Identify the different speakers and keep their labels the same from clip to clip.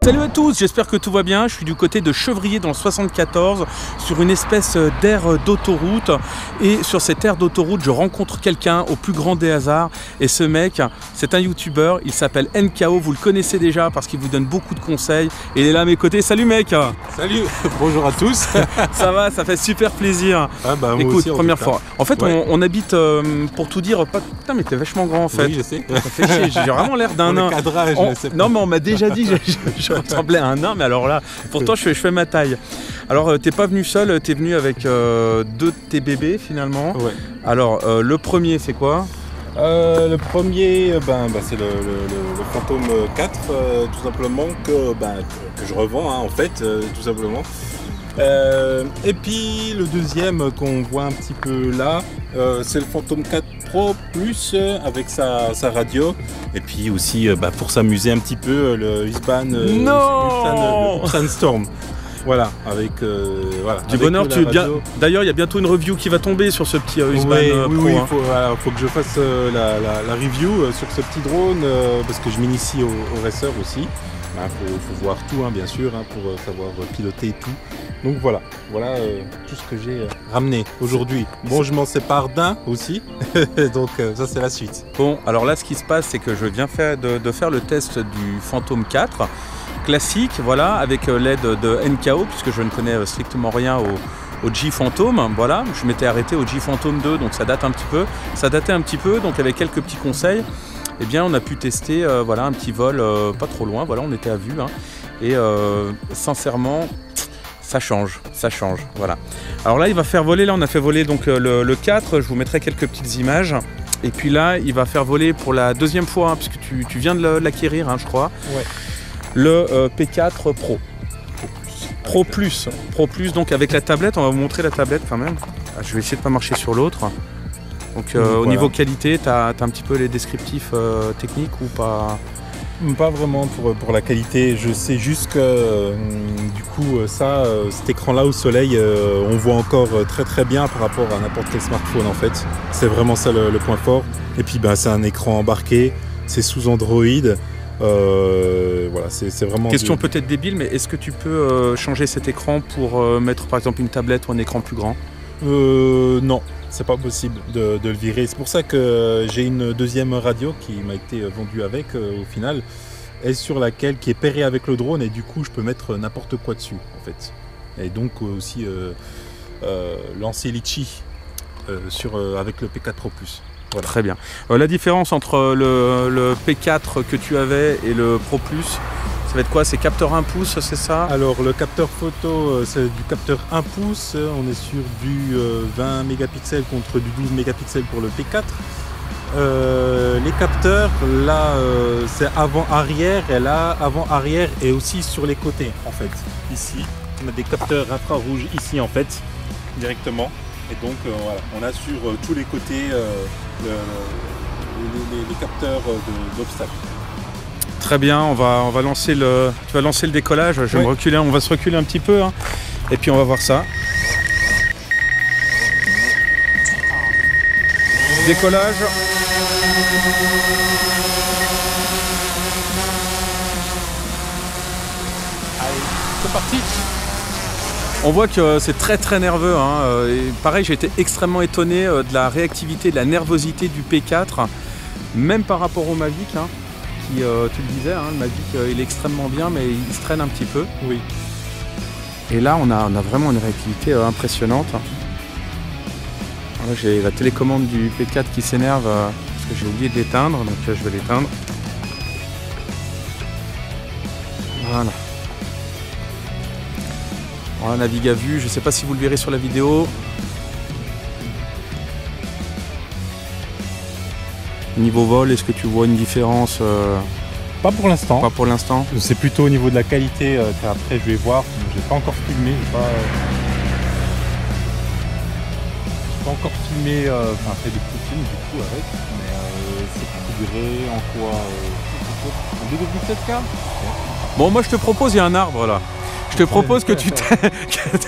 Speaker 1: Salut à tous, j'espère que tout va bien. Je suis du côté de Chevrier dans le 74 sur une espèce d'aire d'autoroute, et sur cette aire d'autoroute je rencontre quelqu'un au plus grand des hasards, et ce mec c'est un youtubeur, il s'appelle NKO, vous le connaissez déjà parce qu'il vous donne beaucoup de conseils et il est là à mes côtés. Salut mec.
Speaker 2: Salut, bonjour à tous.
Speaker 1: Ça va, ça fait super plaisir.
Speaker 2: Ah bah, moi
Speaker 1: écoute,
Speaker 2: aussi,
Speaker 1: première fois. En fait
Speaker 2: ouais.
Speaker 1: on habite, pour tout dire, pas... Putain mais t'es vachement grand en fait.
Speaker 2: Oui je sais.
Speaker 1: Ça fait chier, j'ai vraiment l'air d'un nain.
Speaker 2: Cadrage,
Speaker 1: Non mais on m'a déjà dit que je ressemblais à un nain, mais alors là, pourtant je fais ma taille. Alors t'es pas venu seul, t'es venu avec deux de tes bébés finalement.
Speaker 2: Ouais.
Speaker 1: Alors le premier c'est quoi?
Speaker 2: Le premier, c'est le Phantom 4, tout simplement, que je revends en fait, tout simplement. Et puis le deuxième qu'on voit un petit peu là, c'est le Phantom 4 Pro Plus avec sa radio, et puis aussi pour s'amuser un petit peu le Husqvarna Ulsan Storm. Voilà, avec voilà.
Speaker 1: Du bonheur, tu es bien. D'ailleurs, il y a bientôt une review qui va tomber sur ce petit Husqvarna Pro.
Speaker 2: Oui, faut que je fasse la review sur ce petit drone, parce que je m'initie au racer aussi. Faut voir tout, bien sûr, pour savoir piloter et tout. Donc voilà tout ce que j'ai ramené aujourd'hui. Bon, je m'en sépare d'un aussi, donc ça c'est la suite.
Speaker 1: Bon, alors là, ce qui se passe, c'est que je viens de faire le test du Phantom 4 classique, voilà, avec l'aide de NKO, puisque je ne connais strictement rien au G Phantom. Voilà, je m'étais arrêté au G Phantom 2, donc ça datait un petit peu, donc avec quelques petits conseils. Eh bien, on a pu tester un petit vol pas trop loin, voilà, on était à vue, et sincèrement, ça change, voilà. Alors là, il va faire voler, là on a fait voler donc le 4, je vous mettrai quelques petites images. Et puis là, il va faire voler pour la deuxième fois, puisque tu viens de l'acquérir, je crois, ouais. Le P4 Pro. Pro Plus, donc avec la tablette, on va vous montrer la tablette quand même. Je vais essayer de ne pas marcher sur l'autre. Donc voilà. Au niveau qualité, tu as un petit peu les descriptifs techniques ou pas?
Speaker 2: Pas vraiment pour la qualité, je sais juste que du coup cet écran là au soleil, on voit encore très bien par rapport à n'importe quel smartphone en fait. C'est vraiment ça le point fort. Et puis c'est un écran embarqué, c'est sous Android. Voilà, c'est vraiment...
Speaker 1: Question peut-être débile, mais est-ce que tu peux changer cet écran pour mettre par exemple une tablette ou un écran plus grand?
Speaker 2: Non, c'est pas possible de le virer. C'est pour ça que j'ai une deuxième radio qui m'a été vendue avec au final, et sur laquelle qui est pairée avec le drone, et du coup je peux mettre n'importe quoi dessus en fait. Et donc aussi lancer Litchi avec le P4 Pro Plus. Voilà.
Speaker 1: Très bien. La différence entre le P4 que tu avais et le Pro Plus, ça va être quoi? C'est capteur 1 pouce, c'est ça?
Speaker 2: Alors le capteur photo, c'est du capteur 1 pouce, on est sur du 20 mégapixels contre du 12 mégapixels pour le P4. Les capteurs, là c'est avant-arrière, et là avant-arrière et aussi sur les côtés en fait. Ici, on a des capteurs infrarouges ici en fait, directement. Et donc voilà, on a sur tous les côtés les capteurs d'obstacles.
Speaker 1: Très bien, on va lancer tu vas lancer le décollage. Je vais me reculer, on va se reculer un petit peu, et puis on va voir ça. Décollage.
Speaker 2: Allez, c'est parti.
Speaker 1: On voit que c'est très nerveux, et pareil, j'ai été extrêmement étonné de la réactivité, de la nervosité du P4, même par rapport au Mavic, qui, tu le disais, le Mavic il est extrêmement bien, mais il se traîne un petit peu.
Speaker 2: Oui.
Speaker 1: Et là, on a vraiment une réactivité impressionnante. J'ai la télécommande du P4 qui s'énerve parce que j'ai oublié de l'éteindre, donc je vais l'éteindre. Voilà. Voilà, navigue à vue, je ne sais pas si vous le verrez sur la vidéo. Niveau vol, est-ce que tu vois une différence?
Speaker 2: Pas pour l'instant.
Speaker 1: Pas pour l'instant.
Speaker 2: C'est plutôt au niveau de la qualité qu'après je vais voir. J'ai pas encore filmé, fait des petits films du coup avec, mais c'est configuré en quoi? En 2,7K.
Speaker 1: Bon, moi je te propose, il y a un arbre là. Je te propose que tu t'aies.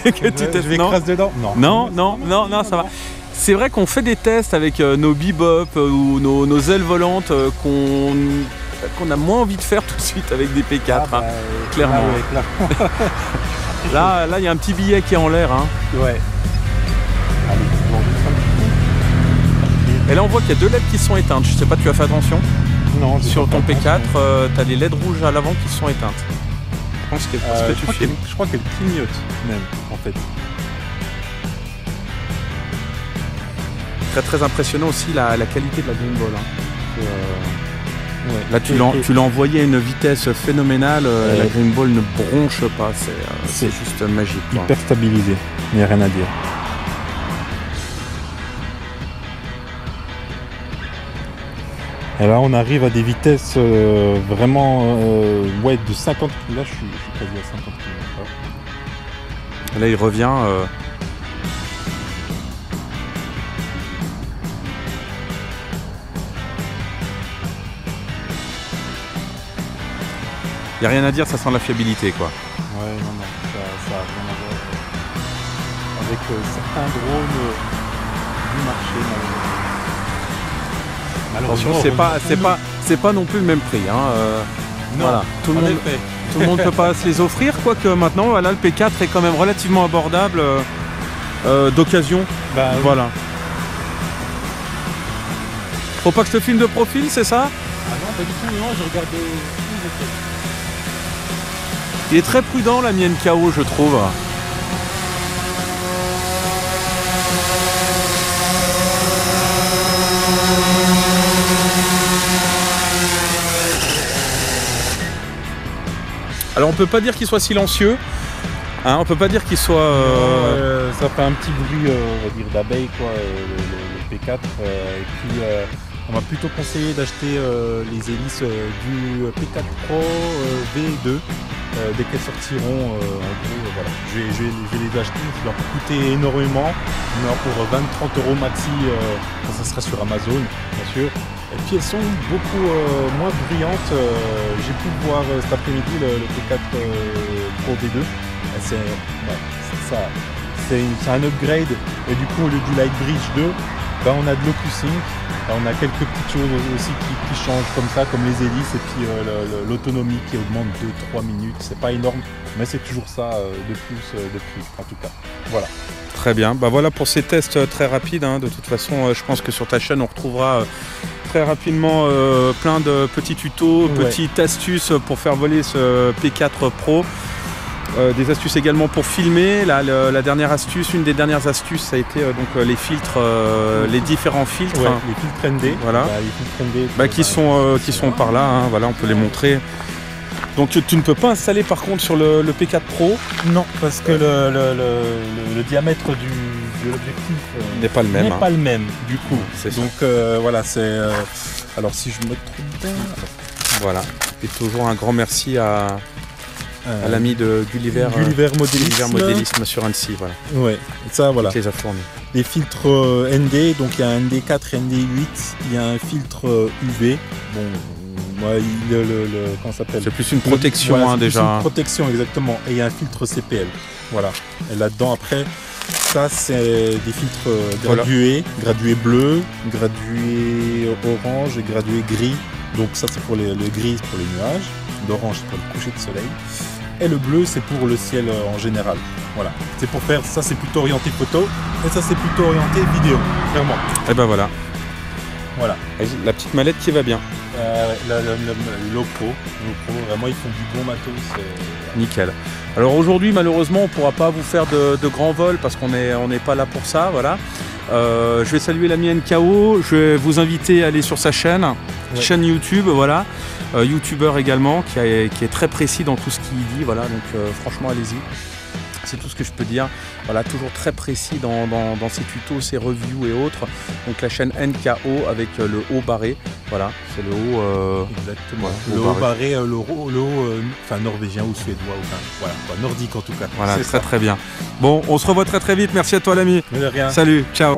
Speaker 2: Je vais écraser dedans.
Speaker 1: Non, ça va. C'est vrai qu'on fait des tests avec nos bebop ou nos ailes volantes qu'on qu'on a moins envie de faire tout de suite avec des P4, hein, clairement.
Speaker 2: Clairement.
Speaker 1: Là, il y a un petit billet qui est en l'air. Hein.
Speaker 2: Ouais. Allez,
Speaker 1: et là, on voit qu'il y a 2 LED qui sont éteintes. Je sais pas, tu as fait attention?
Speaker 2: non,
Speaker 1: Sur ton P4, tu as les LED rouges à l'avant qui sont éteintes. Je pense que,
Speaker 2: je crois qu'elle clignote même, en fait.
Speaker 1: Très très impressionnant aussi la qualité de la Green Ball. Hein.
Speaker 2: Ouais.
Speaker 1: Là, tu l'as envoyé à une vitesse phénoménale. La Green Ball ne bronche pas. C'est juste magique. Quoi.
Speaker 2: Hyper stabilisé. Il n'y a rien à dire. Et là, on arrive à des vitesses vraiment de 50 km. Là, je suis quasi à 50 km/h.
Speaker 1: Là, il revient. Il n'y a rien à dire, ça sent la fiabilité, quoi.
Speaker 2: Ouais, non, ça a rien à voir avec certains drones du marché.
Speaker 1: Attention, c'est pas non plus le même prix. Hein.
Speaker 2: Non,
Speaker 1: voilà. Tout le monde peut pas se les offrir, quoique maintenant, voilà, le P4 est quand même relativement abordable d'occasion.
Speaker 2: Bah,
Speaker 1: voilà. Faut pas que je te filme de profil, c'est ça?
Speaker 2: Ah non, pas du tout, non, je regarde.
Speaker 1: Il est très prudent, l'ami NKO, je trouve. Alors on peut pas dire qu'il soit silencieux, hein, on peut pas dire qu'il soit...
Speaker 2: ça fait un petit bruit, on va dire, d'abeille, quoi, le P4. Et puis on m'a plutôt conseillé d'acheter les hélices du P4 Pro V2 dès qu'elles sortiront. En gros, voilà. Je vais les acheter, ça leur coûter énormément, mais pour 20-30 € maxi quand ça sera sur Amazon, bien sûr. Et puis elles sont beaucoup moins bruyantes. J'ai pu voir cet après-midi le P4 Pro V2. C'est un upgrade. Et du coup, au lieu du Lightbridge 2, ben, on a de l'OcuSync. On a quelques petites choses aussi qui changent comme ça, comme les hélices, et puis l'autonomie qui augmente 2-3 minutes. C'est pas énorme, mais c'est toujours ça de plus, en tout cas. Voilà.
Speaker 1: Très bien. Bah voilà pour ces tests très rapides. Hein. De toute façon, je pense que sur ta chaîne, on retrouvera très rapidement plein de petits tutos, petites astuces pour faire voler ce P4 Pro. Des astuces également pour filmer. La dernière astuce, une des dernières astuces, ça a été donc les filtres, les différents filtres.
Speaker 2: Ouais, les filtres ND.
Speaker 1: Voilà.
Speaker 2: Les filtres ND,
Speaker 1: qui sont par là. Hein, voilà, on peut les montrer. Donc tu ne peux pas installer par contre sur le P4 Pro.
Speaker 2: Non, parce que le diamètre de l'objectif
Speaker 1: n'est pas le même.
Speaker 2: Pas le même du coup.
Speaker 1: Donc
Speaker 2: voilà, c'est. Alors si je me trompe bien.
Speaker 1: Voilà. Et toujours un grand merci à l'ami de Gulliver Modélisme sur Annecy, voilà.
Speaker 2: Ouais, ça voilà.
Speaker 1: Qui les a fournis.
Speaker 2: Les filtres ND, donc il y a un ND4 et ND8, il y a un filtre UV. Bon, moi, comment ça s'appelle?
Speaker 1: C'est plus une protection
Speaker 2: voilà,
Speaker 1: déjà.
Speaker 2: Plus une protection exactement. Et il y a un filtre CPL. Voilà. Et là-dedans après, ça c'est des filtres gradués, gradué bleu, gradué orange et gradué gris. Donc ça c'est pour le gris, c'est pour les nuages. L'orange c'est pour le coucher de soleil. Et le bleu c'est pour le ciel en général. Voilà. C'est pour faire ça, c'est plutôt orienté photo et ça c'est plutôt orienté vidéo, clairement.
Speaker 1: Et ben voilà.
Speaker 2: Voilà.
Speaker 1: Et la petite mallette qui va bien.
Speaker 2: Le LoPro, vraiment ils font du bon matos.
Speaker 1: Nickel. Alors aujourd'hui malheureusement on ne pourra pas vous faire de grands vols parce qu'on n'est pas là pour ça. Voilà. Je vais saluer l'ami NKO, je vais vous inviter à aller sur sa chaîne, chaîne YouTube, voilà. YouTubeur également, qui est très précis dans tout ce qu'il dit, voilà, donc franchement allez-y. C'est tout ce que je peux dire. Voilà, toujours très précis dans ses tutos, ses reviews et autres. Donc la chaîne NKO avec le haut barré. Voilà, c'est le haut.
Speaker 2: Exactement. Le haut barré, le haut enfin norvégien ou suédois, enfin voilà, nordique en tout cas.
Speaker 1: Voilà, très très bien. Bon, on se revoit très très vite. Merci à toi l'ami.
Speaker 2: De rien.
Speaker 1: Salut, ciao.